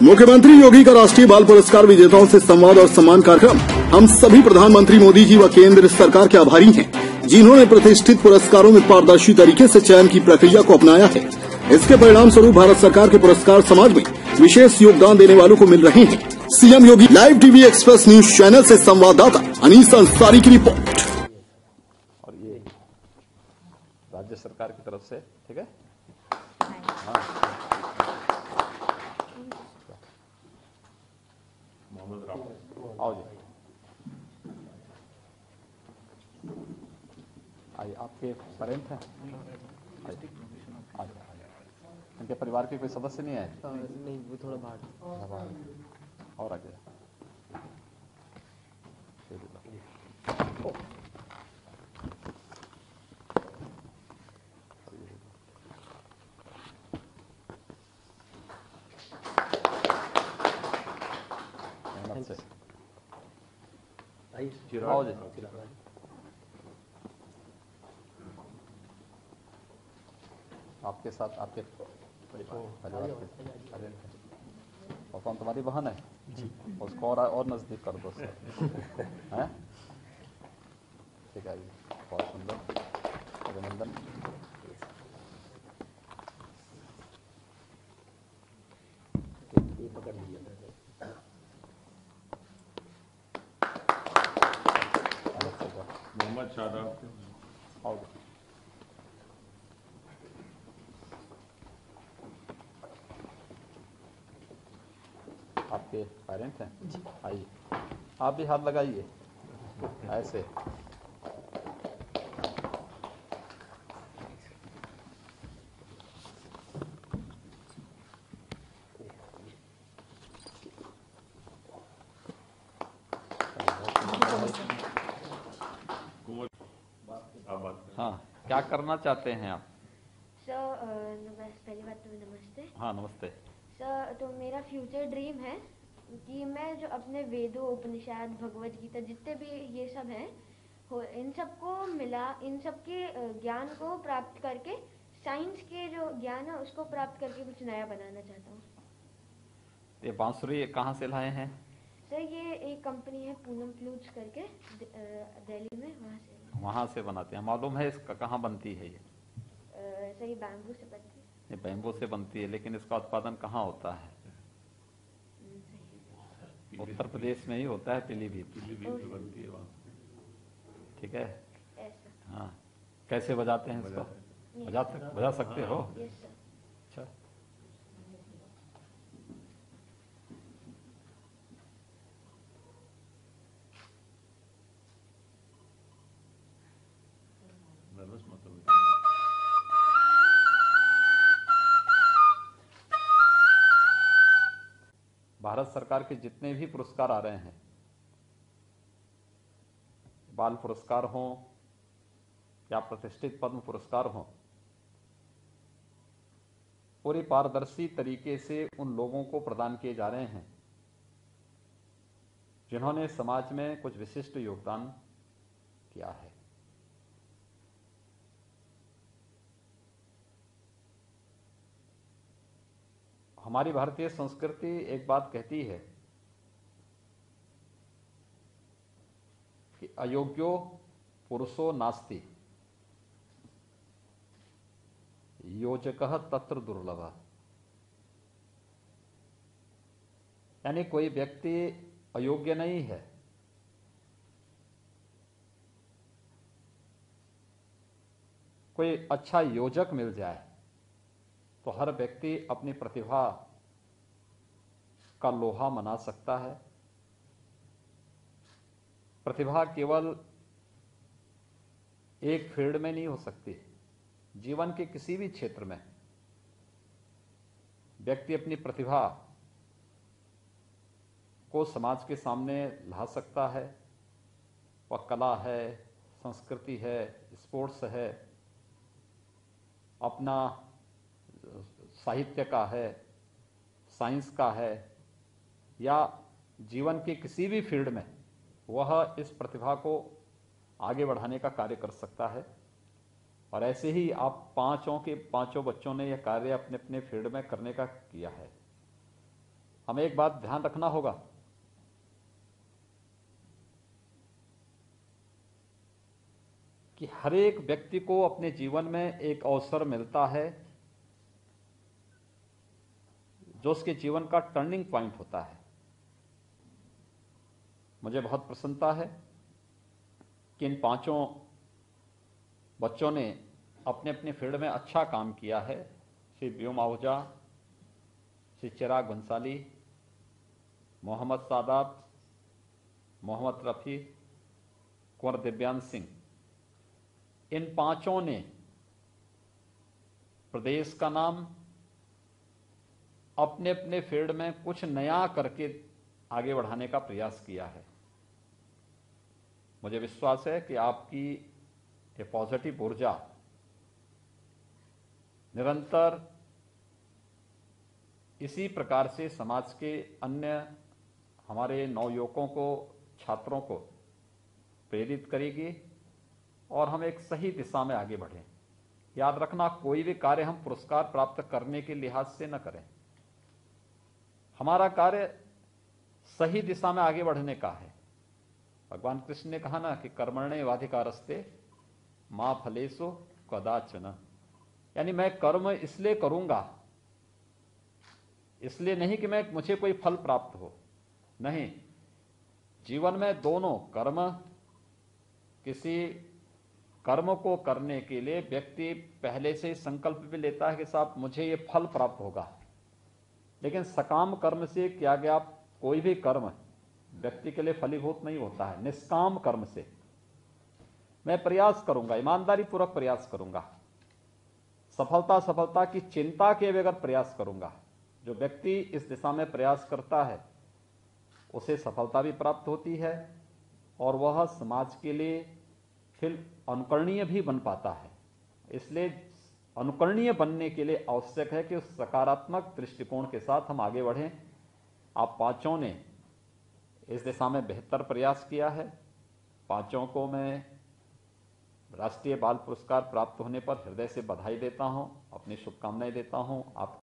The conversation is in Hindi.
मुख्यमंत्री योगी का राष्ट्रीय बाल पुरस्कार विजेताओं से संवाद और सम्मान कार्यक्रम। हम सभी प्रधानमंत्री मोदी जी व केंद्र सरकार के आभारी हैं, जिन्होंने प्रतिष्ठित पुरस्कारों में पारदर्शी तरीके से चयन की प्रक्रिया को अपनाया है। इसके परिणाम स्वरूप भारत सरकार के पुरस्कार समाज में विशेष योगदान देने वालों को मिल रहे हैं। CM Yogi live TV Express news channel से संवाददाता अनीस अंसारी की रिपोर्ट। और ये राज्य सरकार की तरफ से, ठीक है। आओ जी, आइए। आपके पेरेंट हैं? इनके परिवार के कोई सदस्य नहीं आए? नहीं, वो थोड़ा बाहर और आगे। आओ जी। आपके साथ आपके परिवार के और कौन तुम्हारी बहन है जी? उसको और नजदीक कर दो सर। हैं? ठीक है, बहुत सुंदर, अभिनंदन। पकड़ लिया मोहम्मद शादाब। आओ। आपके पेरेंट हैं जी? आइए, आप भी हाथ लगाइए ऐसे। हाँ, क्या करना चाहते हैं आप? सर पहली बात तो नमस्ते। हाँ नमस्ते सर। तो मेरा फ्यूचर ड्रीम है कि मैं जो अपने वेदों, उपनिषद, भगवत गीता, जितने भी ये सब हैं, इन सबको मिला, इन सब के ज्ञान को प्राप्त करके, साइंस के जो ज्ञान है उसको प्राप्त करके कुछ नया बनाना चाहता हूँ। ये बांसुरी कहाँ से लाए हैं? सर ये एक कंपनी है पूनम फ्लूट्स करके, दिल्ली में, वहाँ से बनाते हैं। मालूम है इसका कहाँ बनती है? ये सही बैम्बू से बनती है। ये बैम्बू से बनती है, लेकिन इसका उत्पादन कहाँ होता है? उत्तर प्रदेश में ही होता है, पीलीभीत में बनती है वहाँ। ठीक है। हाँ, कैसे बजाते हैं इसको? बजा सकते हो? अच्छा, भारत सरकार के जितने भी पुरस्कार आ रहे हैं, बाल पुरस्कार हों या प्रतिष्ठित पद्म पुरस्कार हों, पूरी पारदर्शी तरीके से उन लोगों को प्रदान किए जा रहे हैं जिन्होंने समाज में कुछ विशिष्ट योगदान किया है। हमारी भारतीय संस्कृति एक बात कहती है कि अयोग्यो पुरुषो नास्ति, योजकः तत्र दुर्लभः। यानी कोई व्यक्ति अयोग्य नहीं है, कोई अच्छा योजक मिल जाए तो हर व्यक्ति अपनी प्रतिभा का लोहा मना सकता है। प्रतिभा केवल एक फील्ड में नहीं हो सकती, जीवन के किसी भी क्षेत्र में व्यक्ति अपनी प्रतिभा को समाज के सामने ला सकता है। वह कला है, संस्कृति है, स्पोर्ट्स है, अपना साहित्य का है, साइंस का है, या जीवन के किसी भी फील्ड में वह इस प्रतिभा को आगे बढ़ाने का कार्य कर सकता है। और ऐसे ही आप पांचों बच्चों ने यह कार्य अपने अपने फील्ड में करने का किया है। हमें एक बात ध्यान रखना होगा कि हर एक व्यक्ति को अपने जीवन में एक अवसर मिलता है जो उसके जीवन का टर्निंग पॉइंट होता है। मुझे बहुत प्रसन्नता है कि इन 5 बच्चों ने अपने अपने फील्ड में अच्छा काम किया है। श्री व्योम आहूजा, श्री चिराग भंसाली, मोहम्मद सादात, मोहम्मद रफी, कुंवर दिव्यांश सिंह, इन 5 ने प्रदेश का नाम अपने अपने फील्ड में कुछ नया करके आगे बढ़ाने का प्रयास किया है। मुझे विश्वास है कि आपकी ये पॉजिटिव ऊर्जा निरंतर इसी प्रकार से समाज के अन्य हमारे नवयुवकों को, छात्रों को प्रेरित करेगी और हम एक सही दिशा में आगे बढ़ें। याद रखना, कोई भी कार्य हम पुरस्कार प्राप्त करने के लिहाज से न करें। हमारा कार्य सही दिशा में आगे बढ़ने का है। भगवान कृष्ण ने कहा ना कि कर्मण्येवाधिकारस्ते मा फलेषु कदाचन, यानी मैं कर्म इसलिए करूंगा, इसलिए नहीं कि मुझे कोई फल प्राप्त हो। नहीं, जीवन में दोनों कर्म, किसी कर्म को करने के लिए व्यक्ति पहले से संकल्प भी लेता है कि साहब मुझे ये फल प्राप्त होगा, लेकिन सकाम कर्म से किया गया कोई भी कर्म व्यक्ति के लिए फलीभूत नहीं होता है। निष्काम कर्म से मैं प्रयास करूंगा, ईमानदारी पूर्वक प्रयास करूंगा, सफलता की चिंता के बगैर प्रयास करूंगा। जो व्यक्ति इस दिशा में प्रयास करता है उसे सफलता भी प्राप्त होती है और वह समाज के लिए फिर अनुकरणीय भी बन पाता है। इसलिए अनुकरणीय बनने के लिए आवश्यक है कि उस सकारात्मक दृष्टिकोण के साथ हम आगे बढ़ें। आप 5 ने इस दिशा में बेहतर प्रयास किया है। 5 को मैं राष्ट्रीय बाल पुरस्कार प्राप्त होने पर हृदय से बधाई देता हूं, अपनी शुभकामनाएं देता हूं। आप